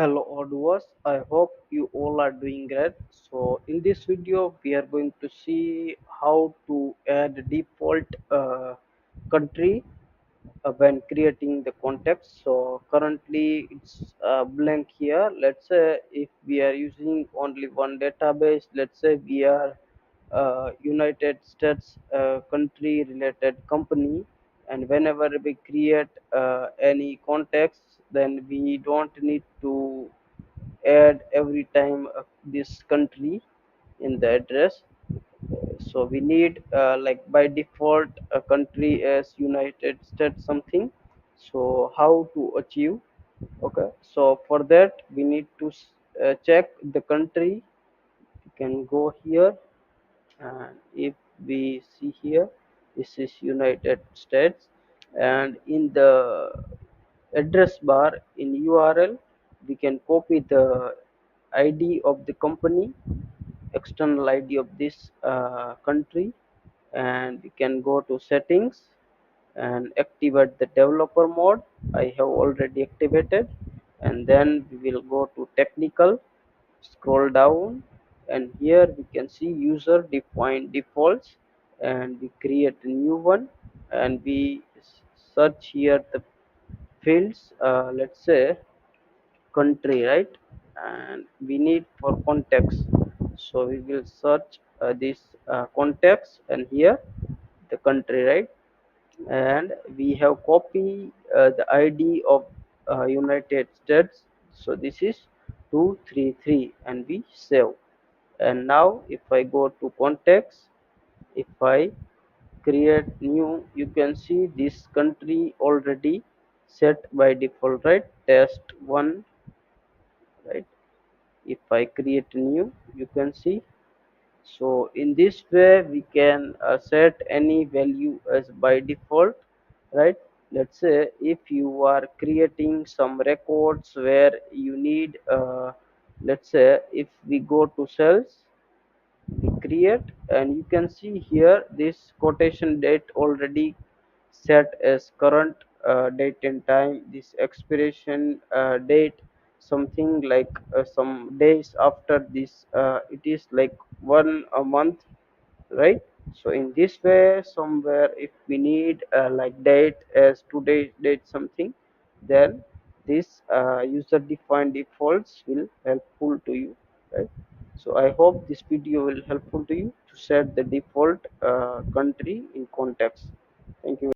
Hello audience, I hope you all are doing great. So in this video we are going to see how to add default country when creating the context. So currently it's blank here. Let's say if we are using only one database, let's say we are United States country related company, and whenever we create any context, then we don't need to add every time this country in the address. So we need like by default a country as United States something. So how to achieve? Okay, so for that we need to check the country. You can go here, and if we see here, this is United States, and in the address bar in URL we can copy the ID of the company, external ID of this country, and we can go to settings and activate the developer mode. I have already activated, and then we will go to technical, scroll down, and here we can see user defined defaults, and we create a new one, and we search here the fields, let's say country, right? And we need for context, so we will search this context, and here the country, right? And we have copy the ID of United States, so this is 233, and we save. And now if I go to context, if I create new, you can see this country already set by default, right? Test 1, right? If I create new, you can see. So in this way we can set any value as by default, right? Let's say if you are creating some records where you need let's say if we go to cells, we create, and you can see here this quotation date already set as current date and time, this expiration date something like some days after this, it is like one a month, right? So in this way, somewhere if we need like date as today date something, then this user defined defaults will helpful to you, right? So I hope this video will helpful to you to set the default country in context. Thank you.